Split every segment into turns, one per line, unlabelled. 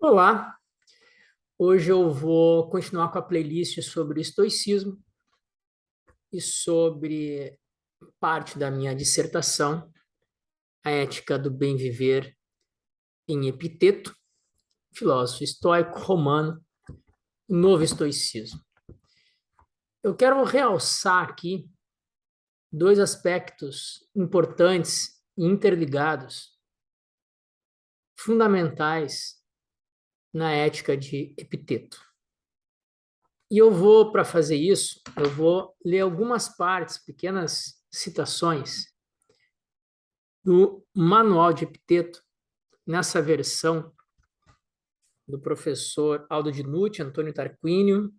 Olá, hoje eu vou continuar com a playlist sobre estoicismo e sobre parte da minha dissertação, a ética do bem viver em Epiteto, filósofo estoico romano, novo estoicismo. Eu quero realçar aqui dois aspectos importantes e interligados, fundamentais na ética de Epiteto. E eu vou, para fazer isso, eu vou ler algumas partes, pequenas citações do Manual de Epiteto, nessa versão do professor Aldo Dinucci, Antônio Tarquínio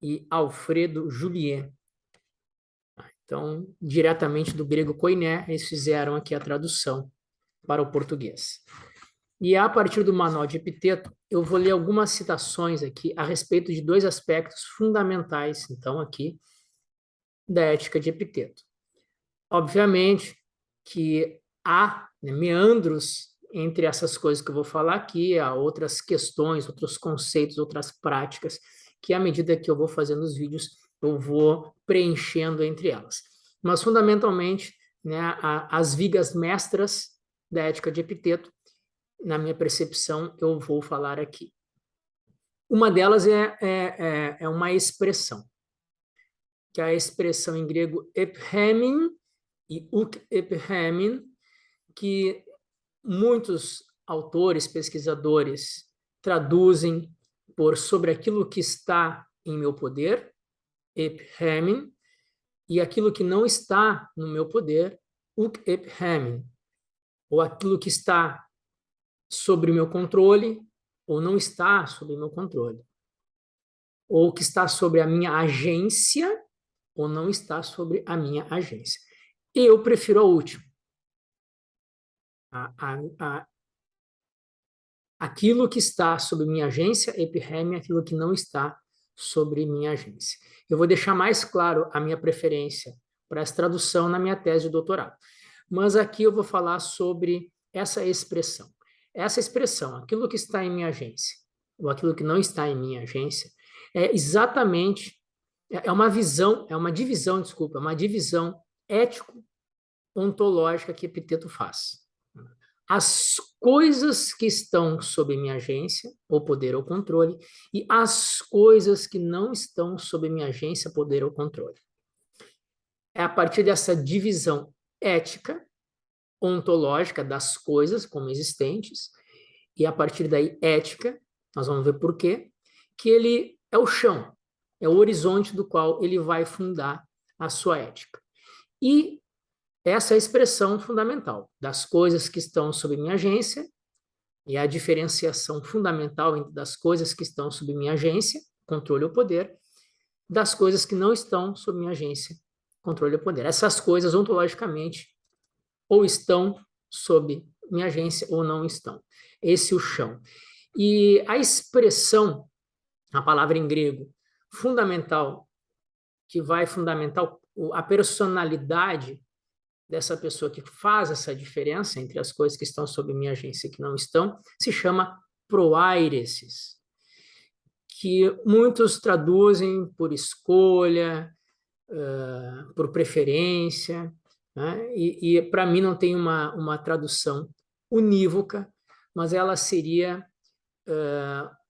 e Alfredo Juliet. Então, diretamente do grego koiné, eles fizeram aqui a tradução para o português. E a partir do Manual de Epiteto, eu vou ler algumas citações aqui a respeito de dois aspectos fundamentais, então, aqui, da ética de Epiteto. Obviamente que há, né, meandros entre essas coisas que eu vou falar aqui, há outras questões, outros conceitos, outras práticas, que à medida que eu vou fazendo os vídeos, eu vou preenchendo entre elas. Mas, fundamentalmente, né, as vigas mestras da ética de Epiteto, na minha percepção, eu vou falar aqui. Uma delas é uma expressão, que é a expressão em grego ephemin e uk ephemin, que muitos autores, pesquisadores, traduzem por sobre aquilo que está em meu poder, ephemin, e aquilo que não está no meu poder, uk ephemin, ou aquilo que está sobre o meu controle, ou não está sob o meu controle, ou que está sobre a minha agência, ou não está sobre a minha agência. Eu prefiro a última. Aquilo que está sob minha agência, epiheme, aquilo que não está sobre minha agência. Eu vou deixar mais claro a minha preferência para essa tradução na minha tese de doutorado. Mas aqui eu vou falar sobre essa expressão. Essa expressão, aquilo que está em minha agência, ou aquilo que não está em minha agência, é exatamente, é uma visão, é uma divisão, desculpa, é uma divisão ético-ontológica que Epiteto faz. As coisas que estão sob minha agência, ou poder ou controle, e as coisas que não estão sob minha agência, poder ou controle. É a partir dessa divisão ética, ontológica das coisas como existentes, e a partir daí ética, nós vamos ver por quê, que ele é o chão, é o horizonte do qual ele vai fundar a sua ética. E essa é a expressão fundamental das coisas que estão sob minha agência, e a diferenciação fundamental entre das coisas que estão sob minha agência, controle ou poder, das coisas que não estão sob minha agência, controle ou poder. Essas coisas, ontologicamente, ou estão sob minha agência ou não estão. Esse é o chão. E a expressão, a palavra em grego, fundamental, que vai fundamentar a personalidade dessa pessoa que faz essa diferença entre as coisas que estão sob minha agência e que não estão, se chama proairesis, que muitos traduzem por escolha, por preferência, né? E para mim não tem uma tradução unívoca, mas ela seria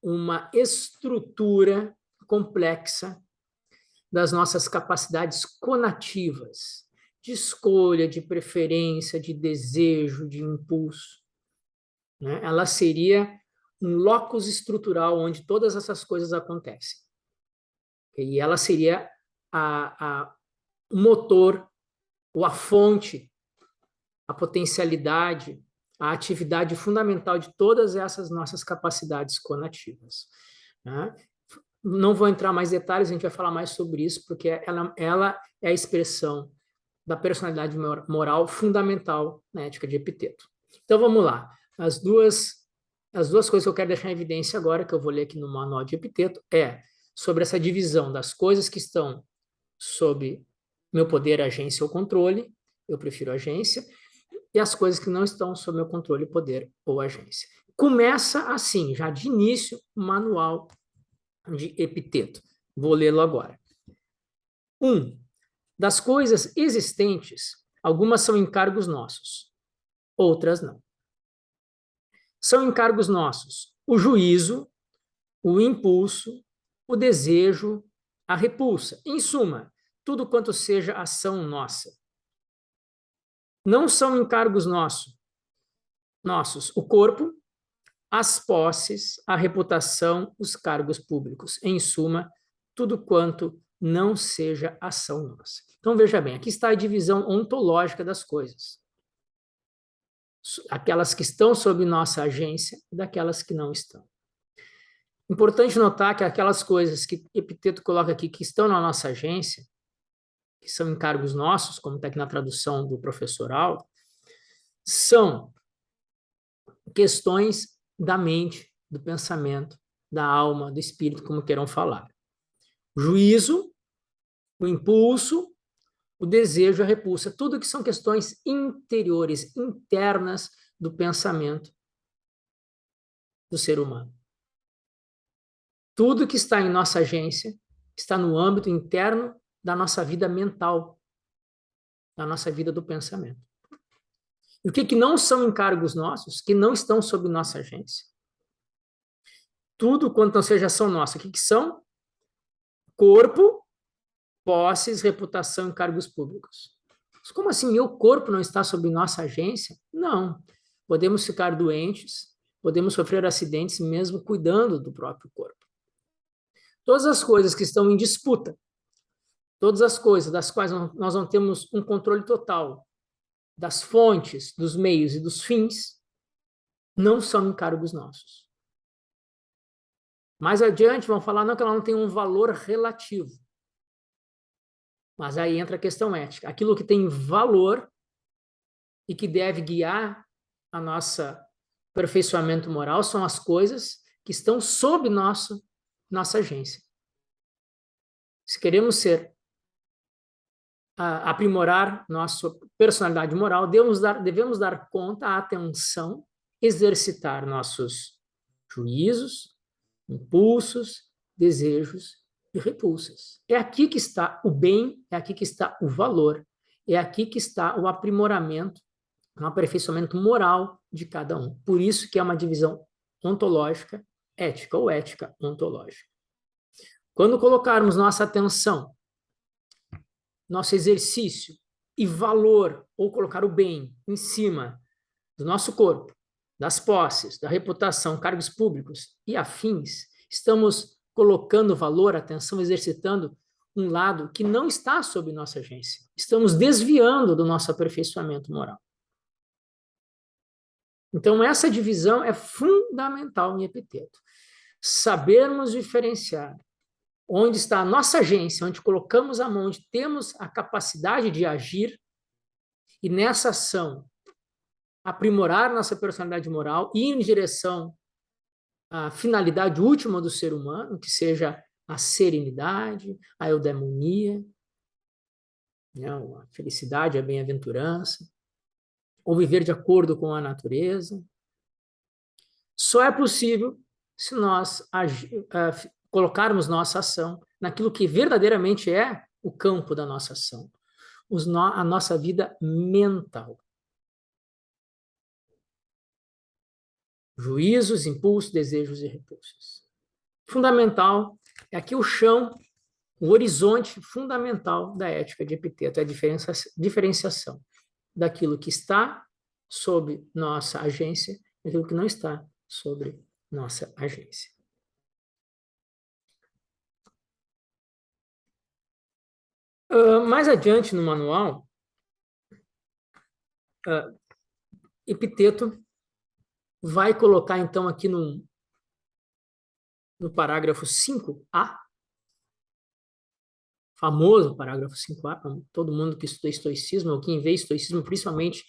uma estrutura complexa das nossas capacidades conativas, de escolha, de preferência, de desejo, de impulso. Né? Ela seria um locus estrutural onde todas essas coisas acontecem. E ela seria o motor, ou a fonte, a potencialidade, a atividade fundamental de todas essas nossas capacidades conativas. Né? Não vou entrar mais em detalhes, a gente vai falar mais sobre isso, porque ela é a expressão da personalidade moral fundamental na ética de Epiteto. Então, vamos lá. As duas coisas que eu quero deixar em evidência agora, que eu vou ler aqui no Manual de Epiteto, é sobre essa divisão das coisas que estão sob meu poder, agência ou controle, eu prefiro agência, e as coisas que não estão sob meu controle, poder ou agência. começa assim, já de início, o manual de Epiteto. Vou lê-lo agora. 1. Das coisas existentes, algumas são encargos nossos, outras não. São encargos nossos o juízo, o impulso, o desejo, a repulsa. Em suma, tudo quanto seja ação nossa. Não são encargos nossos o corpo, as posses, a reputação, os cargos públicos. Em suma, tudo quanto não seja ação nossa. Então, veja bem, aqui está a divisão ontológica das coisas. Aquelas que estão sob nossa agência e daquelas que não estão. Importante notar que aquelas coisas que Epiteto coloca aqui, que estão na nossa agência, que são encargos nossos, como está aqui na tradução do professor Al, são questões da mente, do pensamento, da alma, do espírito, como queiram falar. O juízo, o impulso, o desejo, a repulsa, tudo que são questões interiores, internas do pensamento do ser humano. Tudo que está em nossa agência está no âmbito interno da nossa vida mental, da nossa vida do pensamento. E o que não são encargos nossos, que não estão sob nossa agência? Tudo quanto não seja ação nossa, o que são? Corpo, posses, reputação e cargos públicos. Mas como assim, meu corpo não está sob nossa agência? Não. Podemos ficar doentes, podemos sofrer acidentes mesmo cuidando do próprio corpo. Todas as coisas que estão em disputa, todas as coisas das quais nós não temos um controle total, das fontes, dos meios e dos fins, não são encargos nossos. Mais adiante vão falar não que ela não tem um valor relativo. Mas aí entra a questão ética. Aquilo que tem valor e que deve guiar a nossa aperfeiçoamento moral são as coisas que estão sob nossa agência. Se queremos aprimorar nossa personalidade moral, devemos dar conta, atenção, exercitar nossos juízos, impulsos, desejos e repulsas. É aqui que está o bem, é aqui que está o valor, é aqui que está o aprimoramento, o aperfeiçoamento moral de cada um. Por isso que é uma divisão ontológica, ética ou ética ontológica. Quando colocarmos nossa atenção, nosso exercício e valor, ou colocar o bem em cima do nosso corpo, das posses, da reputação, cargos públicos e afins, estamos colocando valor, atenção, exercitando um lado que não está sob nossa agência. Estamos desviando do nosso aperfeiçoamento moral. Então, essa divisão é fundamental em Epiteto. Sabermos diferenciar onde está a nossa agência, onde colocamos a mão, onde temos a capacidade de agir, e nessa ação aprimorar nossa personalidade moral e ir em direção à finalidade última do ser humano, que seja a serenidade, a eudaimonia, né, a felicidade, a bem-aventurança, ou viver de acordo com a natureza. Só é possível se nós colocarmos nossa ação naquilo que verdadeiramente é o campo da nossa ação, a nossa vida mental. Juízos, impulsos, desejos e repulsos. Fundamental, é aqui o chão, o horizonte fundamental da ética de Epiteto, é a diferenciação daquilo que está sob nossa agência e daquilo que não está sob nossa agência. Mais adiante no manual, Epiteto vai colocar, então, aqui no parágrafo 5a, famoso parágrafo 5a, todo mundo que estuda estoicismo, ou quem vê estoicismo, principalmente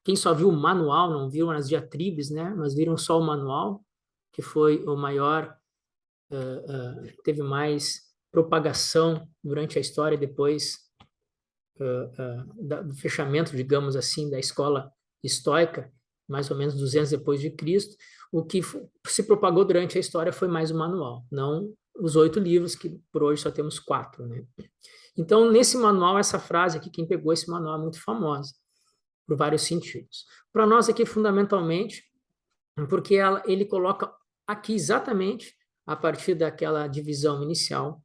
quem só viu o manual, não viu as diatribes, né, mas viram só o manual, que foi o maior, teve mais propagação durante a história, depois do fechamento, digamos assim, da escola estoica, mais ou menos 200 depois de Cristo. O que se propagou durante a história foi mais o manual, não os 8 livros, que por hoje só temos 4, né? Então, nesse manual, essa frase aqui, quem pegou esse manual é muito famosa, por vários sentidos. Para nós aqui, fundamentalmente, porque ele coloca aqui exatamente, a partir daquela divisão inicial,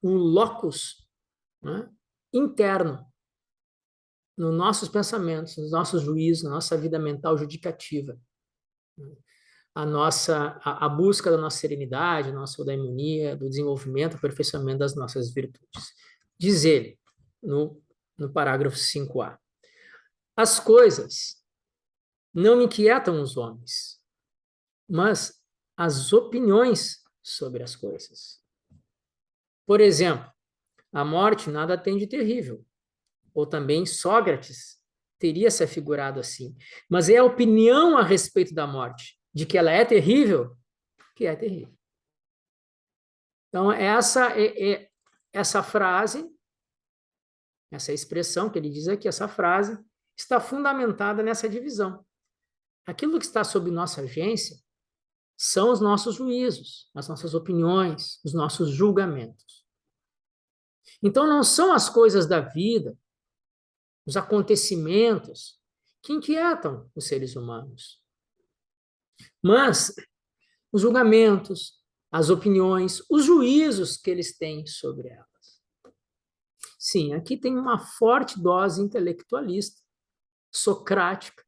o locus, né, interno nos nossos pensamentos, nos nossos juízos, na nossa vida mental judicativa, né? A busca da nossa serenidade, da nossa eudaimonia, do desenvolvimento, aperfeiçoamento das nossas virtudes. Diz ele, no parágrafo 5a, as coisas não me inquietam os homens, mas as opiniões sobre as coisas. Por exemplo, a morte nada tem de terrível, ou também Sócrates teria se afigurado assim. Mas é a opinião a respeito da morte, de que ela é terrível, que é terrível. Então, essa frase, essa expressão que ele diz aqui, essa frase, está fundamentada nessa divisão. Aquilo que está sob nossa agência são os nossos juízos, as nossas opiniões, os nossos julgamentos. Então, não são as coisas da vida, os acontecimentos que inquietam os seres humanos, mas os julgamentos, as opiniões, os juízos que eles têm sobre elas. Sim, aqui tem uma forte dose intelectualista, socrática,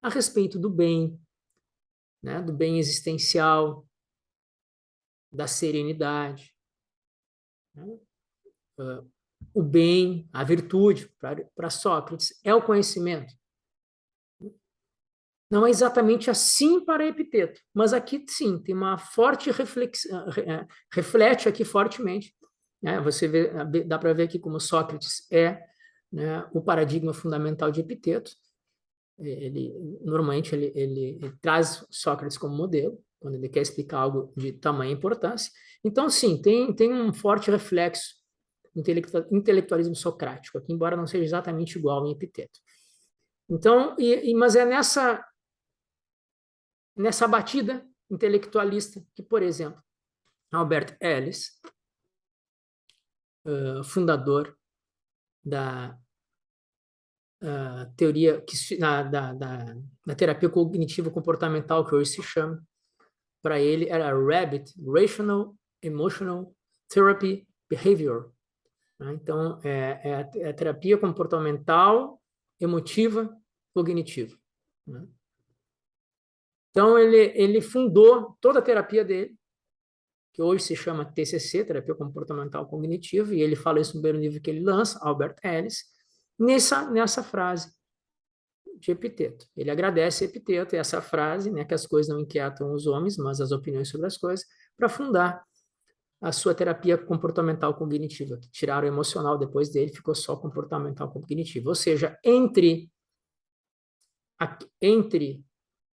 a respeito do bem, né, do bem existencial, da serenidade, né? O bem, a virtude, para Sócrates, é o conhecimento. Não é exatamente assim para Epiteto, mas aqui sim, tem uma forte reflexão, reflete aqui fortemente, né? Você vê, dá para ver aqui como Sócrates é, né, o paradigma fundamental de Epiteto. Normalmente ele traz Sócrates como modelo, quando ele quer explicar algo de tamanha importância. Então, sim, tem um forte reflexo intelectualismo socrático aqui, embora não seja exatamente igual em Epiteto. Então, mas é nessa batida intelectualista que, por exemplo, Albert Ellis, fundador da teoria da terapia cognitivo comportamental, que hoje se chama, para ele era RABIT, Rational Emotional Therapy Behavior. Então, é a terapia comportamental, emotiva, cognitiva. Então, ele fundou toda a terapia dele, que hoje se chama TCC, Terapia Comportamental Cognitiva, e ele fala isso no primeiro livro que ele lança, Albert Ellis, nessa frase de Epiteto. Ele agradece Epiteto e essa frase, né, que as coisas não inquietam os homens, mas as opiniões sobre as coisas, para fundar a sua terapia comportamental cognitiva, que tiraram o emocional depois dele, ficou só comportamental cognitivo. Ou seja, entre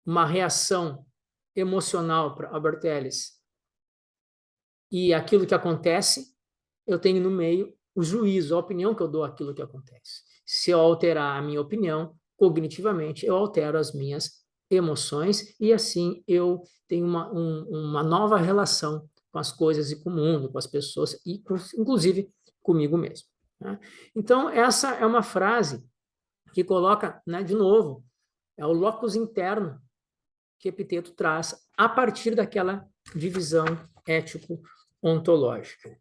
uma reação emocional para Albert Ellis e aquilo que acontece, eu tenho no meio o juízo, a opinião que eu dou àquilo que acontece. Se eu alterar a minha opinião, cognitivamente, eu altero as minhas emoções e assim eu tenho uma nova relação com as coisas e com o mundo, com as pessoas e, inclusive, comigo mesmo. Né? Então, essa é uma frase que coloca, né, de novo, é o locus interno que Epiteto traz a partir daquela divisão ético-ontológica.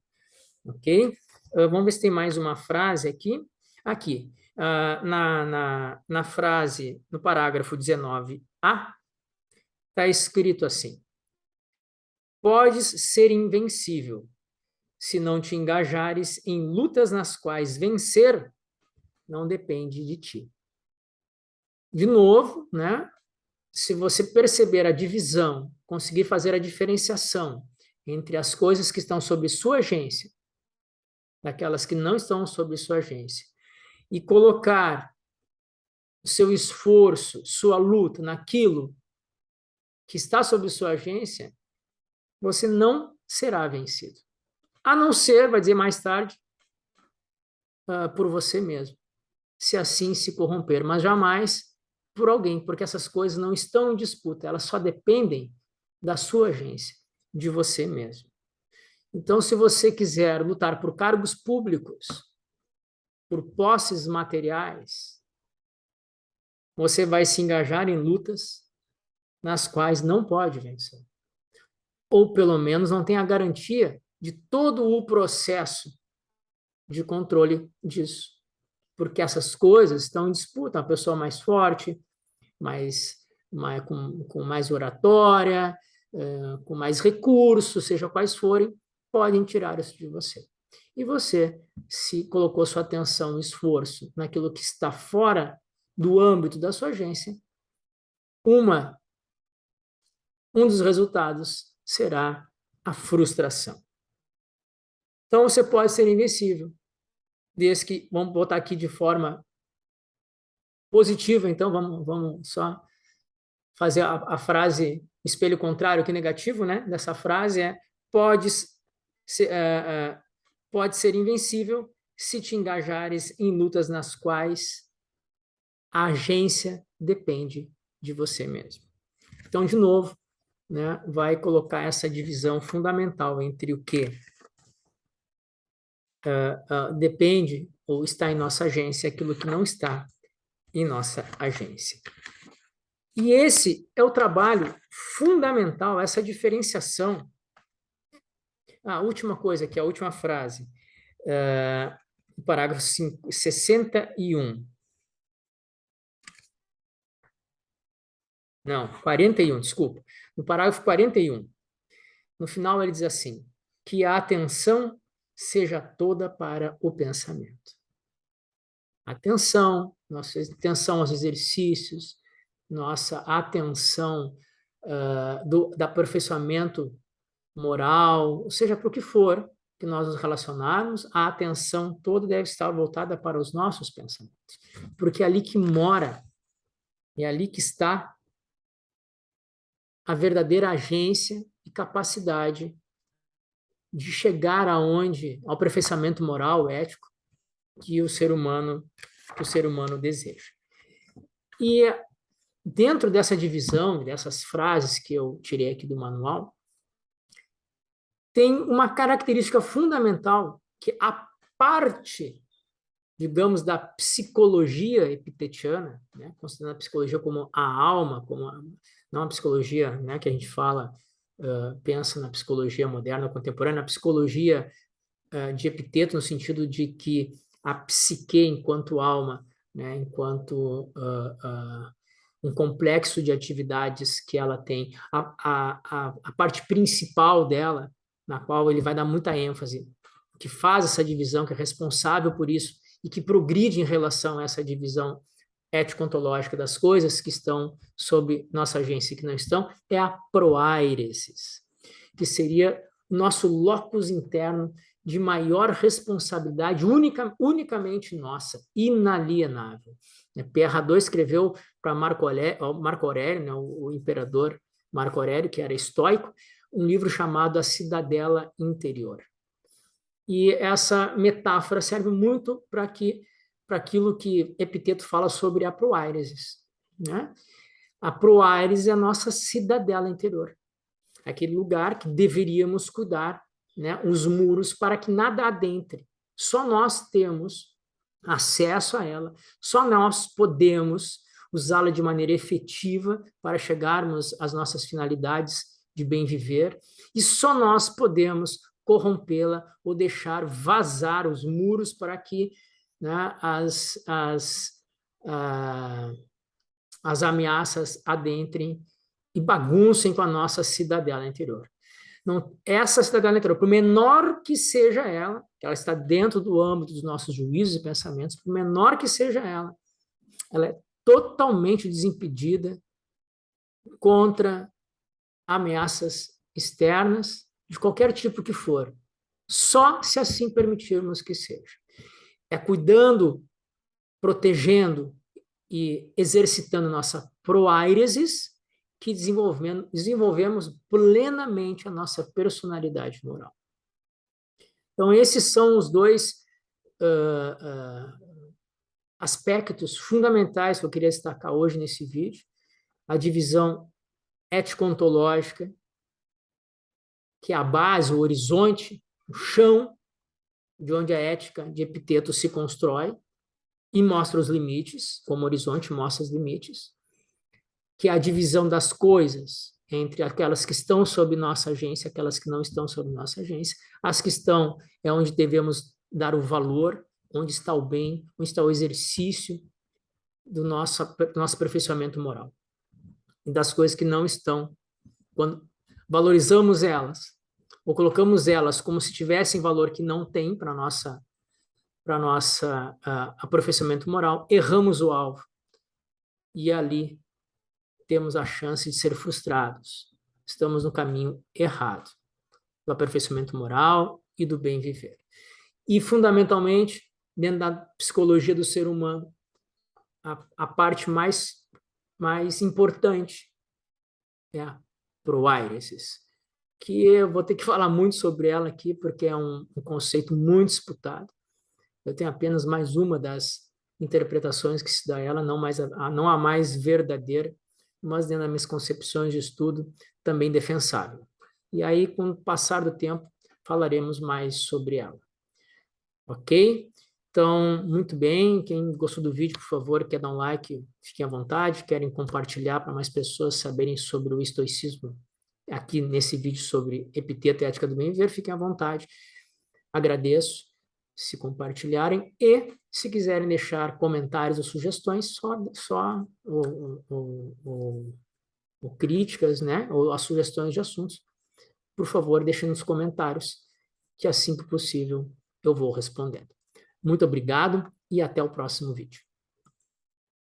Ok? Vamos ver se tem mais uma frase aqui. Aqui, na frase, no parágrafo 19a, está escrito assim: podes ser invencível se não te engajares em lutas nas quais vencer não depende de ti. De novo, né? Se você perceber a divisão, conseguir fazer a diferenciação entre as coisas que estão sob sua agência, daquelas que não estão sob sua agência, e colocar o seu esforço, sua luta naquilo que está sob sua agência, você não será vencido. A não ser, vai dizer mais tarde, por você mesmo, se assim se corromper, mas jamais por alguém, porque essas coisas não estão em disputa, elas só dependem da sua agência, de você mesmo. Então, se você quiser lutar por cargos públicos, por posses materiais, você vai se engajar em lutas nas quais não pode vencer. Ou, pelo menos, não tem a garantia de todo o processo de controle disso. Porque essas coisas estão em disputa. Uma pessoa mais forte, com mais oratória, com mais recursos, seja quais forem, podem tirar isso de você. E você, se colocou sua atenção e esforço naquilo que está fora do âmbito da sua agência, um dos resultados será a frustração. Então, você pode ser invencível, desde que, vamos botar aqui de forma positiva, então, vamos só fazer a frase espelho contrário, que negativo, né? Dessa frase pode ser, pode ser invencível se te engajares em lutas nas quais a agência depende de você mesmo. Então, de novo, né, vai colocar essa divisão fundamental entre o que depende ou está em nossa agência e aquilo que não está em nossa agência. E esse é o trabalho fundamental, essa diferenciação. A última coisa, que é a última frase, o parágrafo 61. Não, 41, desculpa. No parágrafo 41, no final ele diz assim, que a atenção seja toda para o pensamento. Atenção, nossa atenção aos exercícios, nossa atenção do aperfeiçoamento moral, ou seja, para o que for que nós nos relacionarmos, a atenção toda deve estar voltada para os nossos pensamentos. Porque é ali que mora, é ali que está a verdadeira agência e capacidade de chegar ao aperfeiçoamento moral, ético, que o ser humano deseja. E dentro dessa divisão, dessas frases que eu tirei aqui do manual, tem uma característica fundamental que a parte, digamos, da psicologia epitetiana, né, considerando a psicologia como a alma, não a psicologia, né, que a gente fala, pensa na psicologia moderna, contemporânea, a psicologia de Epiteto, no sentido de que a psique, enquanto alma, né, enquanto um complexo de atividades que ela tem, a parte principal dela, na qual ele vai dar muita ênfase, que faz essa divisão, que é responsável por isso, e que progride em relação a essa divisão ético-ontológica das coisas que estão sob nossa agência e que não estão, é a proairesis, que seria nosso locus interno de maior responsabilidade, unicamente nossa, inalienável. Pierre Hadot escreveu para Marco Aurélio, né, o imperador Marco Aurélio, que era estoico, um livro chamado A Cidadela Interior. E essa metáfora serve muito para aquilo que Epiteto fala sobre a proairesis, né? A proairesis é a nossa cidadela interior, aquele lugar que deveríamos cuidar, né, os muros para que nada adentre. Só nós temos acesso a ela, só nós podemos usá-la de maneira efetiva para chegarmos às nossas finalidades de bem viver, e só nós podemos corrompê-la ou deixar vazar os muros para que, né, as ameaças adentrem e baguncem com a nossa cidadela interior. Não, essa cidadela interior, por menor que seja ela, que ela está dentro do âmbito dos nossos juízos e pensamentos, por menor que seja ela é totalmente desimpedida contra ameaças externas, de qualquer tipo que for, só se assim permitirmos que seja. É cuidando, protegendo e exercitando nossa proairesis que desenvolvemos plenamente a nossa personalidade moral. Então, esses são os dois aspectos fundamentais que eu queria destacar hoje nesse vídeo: a divisão ético-ontológica, que é a base, o horizonte, o chão de onde a ética de Epiteto se constrói e mostra os limites, como horizonte mostra os limites, que é a divisão das coisas entre aquelas que estão sob nossa agência, aquelas que não estão sob nossa agência. As que estão é onde devemos dar o valor, onde está o bem, onde está o exercício do nosso aperfeiçoamento moral. E das coisas que não estão, quando valorizamos elas, ou colocamos elas como se tivessem valor que não tem para nossa aperfeiçoamento moral, erramos o alvo. E ali temos a chance de ser frustrados. Estamos no caminho errado do aperfeiçoamento moral e do bem viver. E, fundamentalmente, dentro da psicologia do ser humano, a parte mais importante é a proairesis, que eu vou ter que falar muito sobre ela aqui, porque é um conceito muito disputado. Eu tenho apenas mais uma das interpretações que se dá a ela, não a mais verdadeira, mas dentro das minhas concepções de estudo, também defensável. E aí, com o passar do tempo, falaremos mais sobre ela. Ok? Então, muito bem. Quem gostou do vídeo, por favor, quer dar um like, fiquem à vontade. Querem compartilhar para mais pessoas saberem sobre o estoicismo aqui nesse vídeo sobre Epiteto e Ética do Bem Viver, fiquem à vontade. Agradeço se compartilharem e se quiserem deixar comentários ou sugestões, ou críticas, né, ou as sugestões de assuntos, por favor, deixem nos comentários, que assim que possível eu vou respondendo. Muito obrigado e até o próximo vídeo.